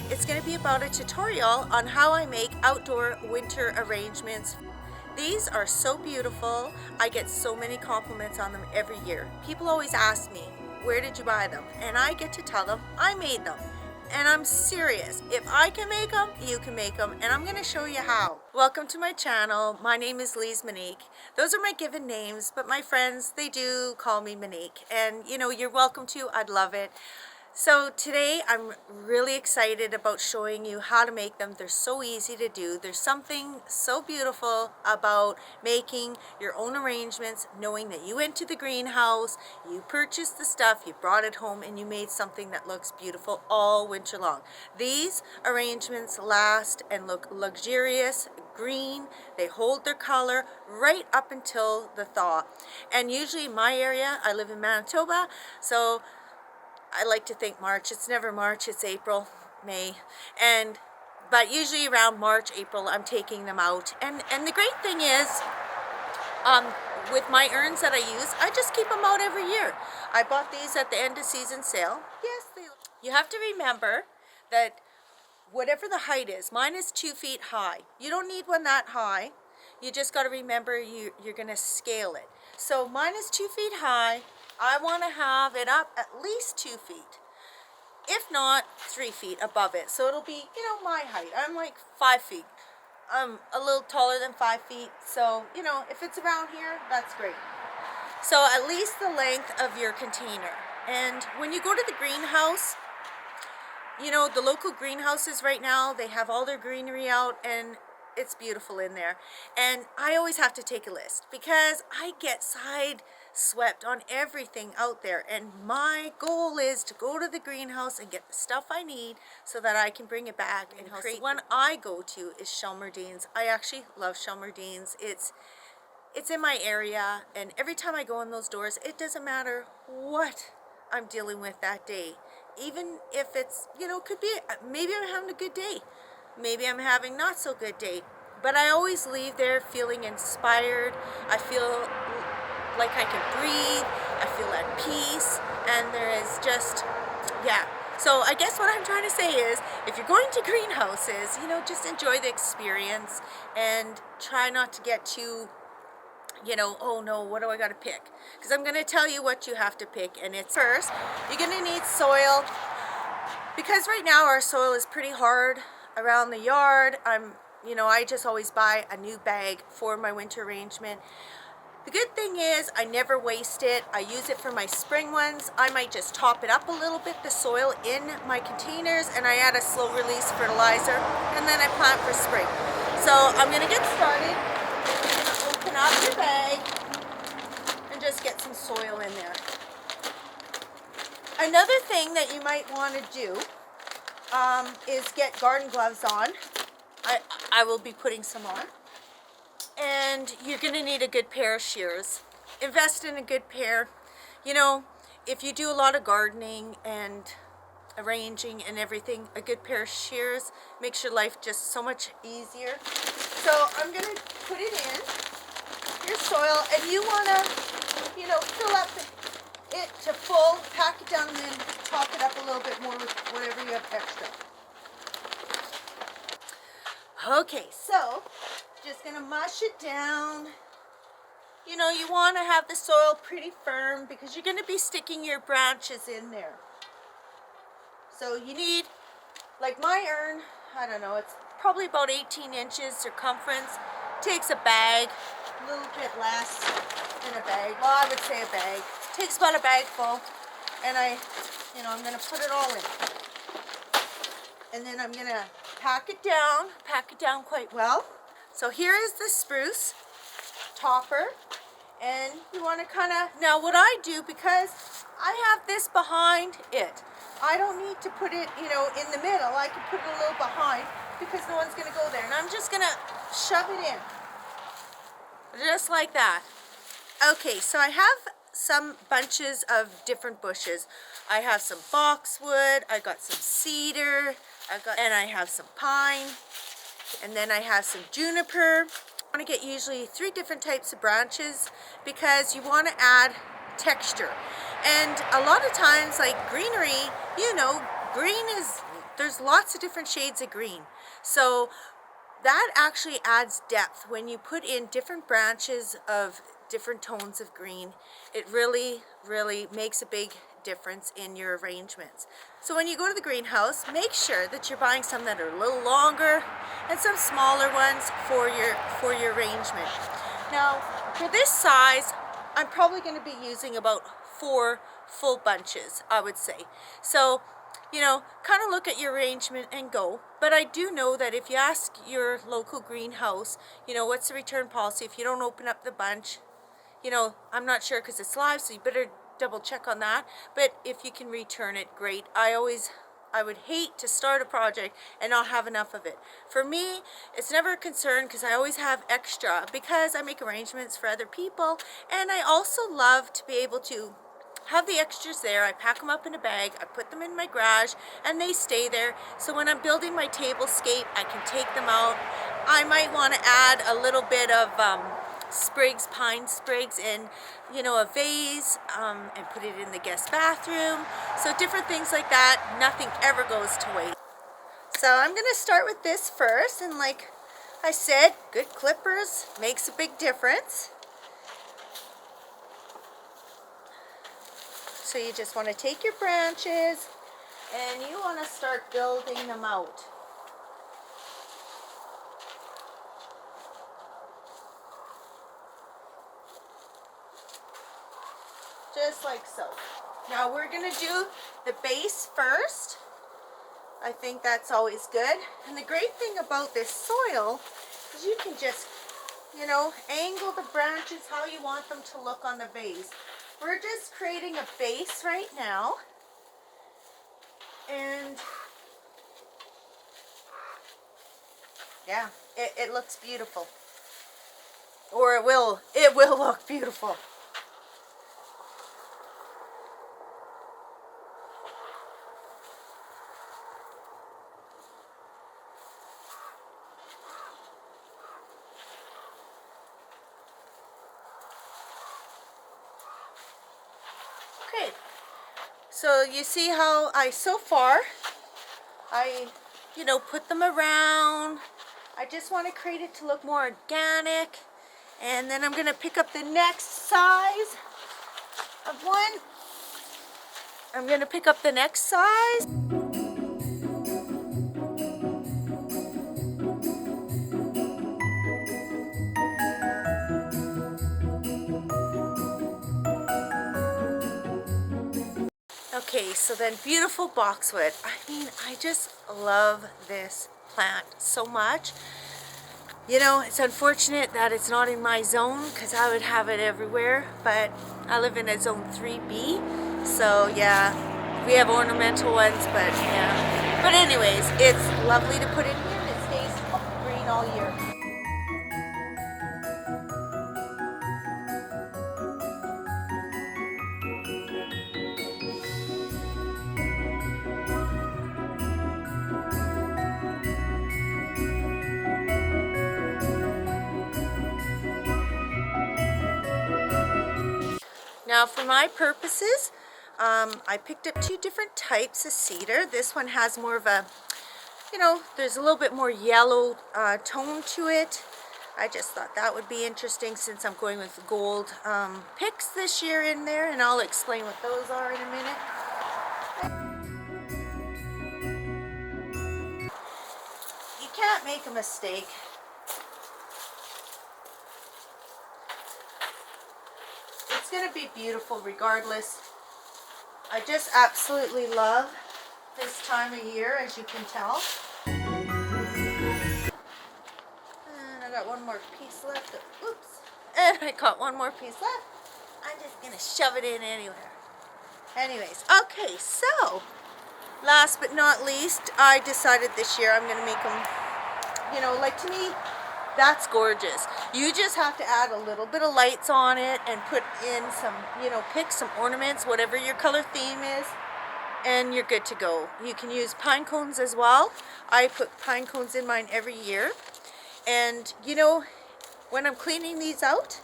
It's going to be about a tutorial on how I make outdoor winter arrangements. These are so beautiful. I get so many compliments on them every year. People always ask me, where did you buy them? And I get to tell them I made them. And I'm serious. If I can make them, you can make them, and I'm going to show you how. Welcome to my channel. My name is Lise Monique. Those are my given names, but my friends, they do call me Monique. And you know, you're welcome to. I'd love it. So today I'm really excited about showing you how to make them. They're so easy to do. There's something so beautiful about making your own arrangements, knowing that you went to the greenhouse, you purchased the stuff, you brought it home, and you made something that looks beautiful all winter long. These arrangements last and look luxurious, green, they hold their color right up until the thaw. And usually in my area, I live in Manitoba, so I like to think March. It's never March, it's April, May. But usually around March, April, I'm taking them out. And the great thing is, with my urns that I use, I just keep them out every year. I bought these at the end of season sale. Yes, you have to remember that whatever the height is, mine is 2 feet high. You don't need one that high. You just got to remember you're going to scale it. So mine is 2 feet high. I want to have it up at least 2 feet, if not 3 feet above it. So it'll be, you know, my height. I'm like 5 feet. I'm a little taller than 5 feet. So, you know, if it's around here, that's great. So at least the length of your container. And when you go to the greenhouse, you know, the local greenhouses right now, they have all their greenery out and it's beautiful in there. And I always have to take a list because I get swept on everything out there, and my goal is to go to the greenhouse and get the stuff I need so that I can bring it back and create. The one I go to is Shelmerdines. I actually love Shelmerdines. It's in my area, and every time I go in those doors, it doesn't matter what I'm dealing with that day. Even if it's, you know, could be, maybe I'm having a good day, maybe I'm having not so good day, but I always leave there feeling inspired. I feel like I can breathe, I feel at peace, and there is just, yeah. So I guess what I'm trying to say is, if you're going to greenhouses, you know, just enjoy the experience and try not to get too, you know, oh no, what do I got to pick? Because I'm going to tell you what you have to pick, and it's first, you're going to need soil, because right now our soil is pretty hard around the yard. I just always buy a new bag for my winter arrangement. The good thing is I never waste it. I use it for my spring ones. I might just top it up a little bit, the soil in my containers, and I add a slow release fertilizer, and then I plant for spring. So I'm going to get started. I'm going to open up your bag and just get some soil in there. Another thing that you might want to do is get garden gloves on. I will be putting some on. And you're going to need a good pair of shears. Invest in a good pair. You know, if you do a lot of gardening and arranging and everything, a good pair of shears makes your life just so much easier. So I'm going to put it in your soil, and you want to, you know, fill up it to full, pack it down, and then top it up a little bit more with whatever you have extra. Okay, so just going to mush it down. You know, you want to have the soil pretty firm because you're going to be sticking your branches in there. So you need, like my urn, I don't know, it's probably about 18 inches circumference. Takes a bag, a little bit less than a bag. Well, I would say a bag. Takes about a bag full. And I'm going to put it all in. And then I'm going to pack it down quite well. So here is the spruce topper, and you want to kind of, now what I do, because I have this behind it, I don't need to put it, you know, in the middle. I can put it a little behind because no one's going to go there. And I'm just going to shove it in, just like that. Okay, so I have some bunches of different bushes. I have some boxwood, I got some cedar, and I have some pine. And then I have some juniper. I want to get usually 3 different types of branches because you want to add texture. And a lot of times, like greenery, you know, green is there's lots of different shades of green. So that actually adds depth. When you put in different branches of different tones of green, it really, really makes a big difference in your arrangements. So when you go to the greenhouse, make sure that you're buying some that are a little longer and some smaller ones for your arrangement. Now, for this size, I'm probably going to be using about 4 full bunches, I would say. So, you know, kind of look at your arrangement and go. But I do know that if you ask your local greenhouse, you know, what's the return policy if you don't open up the bunch, you know, I'm not sure because it's live, so you better double check on that. But if you can return it, great. I would hate to start a project and not have enough of it. For me, it's never a concern because I always have extra because I make arrangements for other people, and I also love to be able to have the extras there. I pack them up in a bag, I put them in my garage, and they stay there. So when I'm building my tablescape, I can take them out. I might want to add a little bit of sprigs, pine sprigs in, you know, a vase, and put it in the guest bathroom. So different things like that. Nothing ever goes to waste. So I'm going to start with this first, and like I said, good clippers makes a big difference. So you just want to take your branches and you want to start building them out. Just like so. Now we're going to do the base first. I think that's always good. And the great thing about this soil is you can just, you know, angle the branches how you want them to look on the base. We're just creating a base right now, and yeah, it looks beautiful, or it will look beautiful. Okay, so you see how so far I, you know, put them around. I just want to create it to look more organic. And then I'm going to pick up the next size of one. I'm going to pick up the next size. Okay, so then beautiful boxwood. I mean, I just love this plant so much. You know, it's unfortunate that it's not in my zone because I would have it everywhere, but I live in a zone 3B, so yeah, we have ornamental ones, but yeah. But anyways, it's lovely to put in here and it stays green all year. Now for my purposes, I picked up 2 different types of cedar. This one has more of a, you know, there's a little bit more yellow tone to it. I just thought that would be interesting since I'm going with gold picks this year in there, and I'll explain what those are in a minute. You can't make a mistake. It's going to be beautiful regardless. I just absolutely love this time of year, as you can tell. And I got one more piece left. Oops. And I got one more piece left. I'm just going to shove it in anywhere. Anyways, okay, so last but not least, I decided this year I'm going to make them, you know, like, to me, that's gorgeous. You just have to add a little bit of lights on it and put in some, you know, pick some ornaments, whatever your color theme is, and you're good to go. You can use pine cones as well. I put pine cones in mine every year. And, you know, when I'm cleaning these out,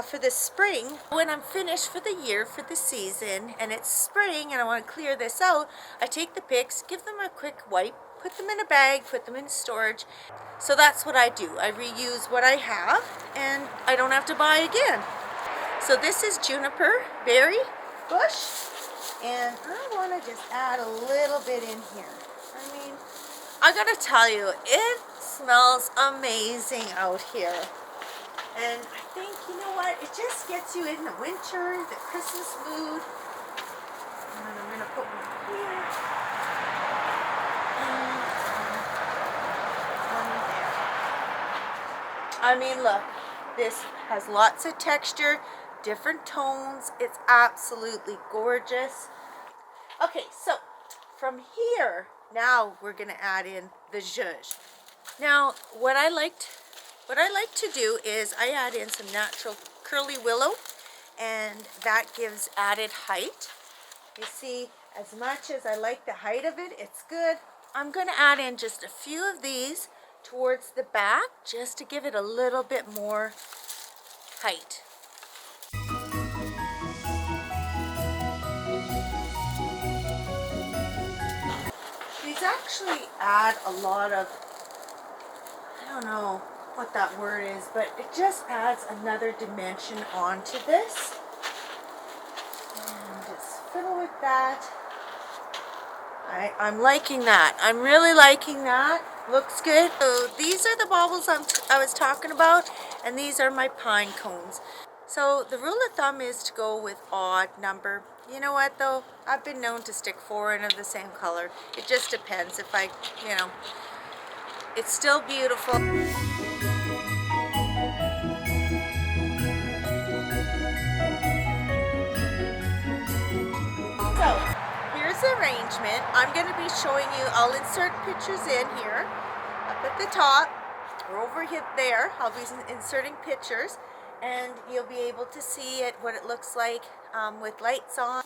for the spring, when I'm finished for the year, for the season, and it's spring and I want to clear this out, I take the picks, give them a quick wipe, put them in a bag, put them in storage. So that's what I do. I reuse what I have and I don't have to buy again. So this is juniper berry bush, and I want to just add a little bit in here. I mean, I gotta tell you, it smells amazing out here. And I think, you know what, it just gets you in the winter, the Christmas mood. And I'm going to put one here. And one there. I mean, look, this has lots of texture, different tones. It's absolutely gorgeous. Okay, so from here, now we're going to add in the zhuzh. Now, what I like to do is I add in some natural curly willow, and that gives added height. You see, as much as I like the height of it, it's good. I'm going to add in just a few of these towards the back just to give it a little bit more height. These actually add a lot of, I don't know what that word is, but it just adds another dimension onto this. And just fiddle with that. I'm liking that. I'm really liking that. Looks good. So these are the baubles I was talking about, and these are my pine cones. So the rule of thumb is to go with odd number. You know what though? I've been known to stick 4 in of the same color. It just depends if I, it's still beautiful. So here's the arrangement. I'm going to be showing you, I'll insert pictures in here up at the top or over here there. I'll be inserting pictures and you'll be able to see it, what it looks like with lights on.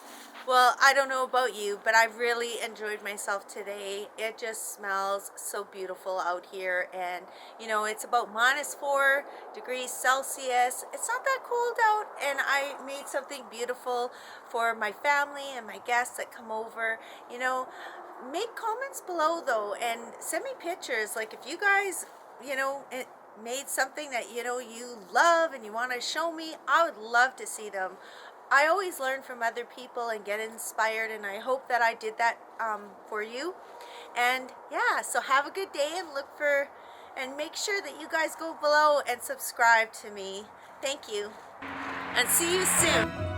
Well, I don't know about you, but I really enjoyed myself today. It just smells so beautiful out here, and it's about -4 degrees Celsius. It's not that cold out, and I made something beautiful for my family and my guests that come over. Make comments below though, and send me pictures. Like if you guys, made something that you love and you want to show me, I would love to see them. I always learn from other people and get inspired, and I hope that I did that for you. And yeah, so have a good day, and make sure that you guys go below and subscribe to me. Thank you, and see you soon.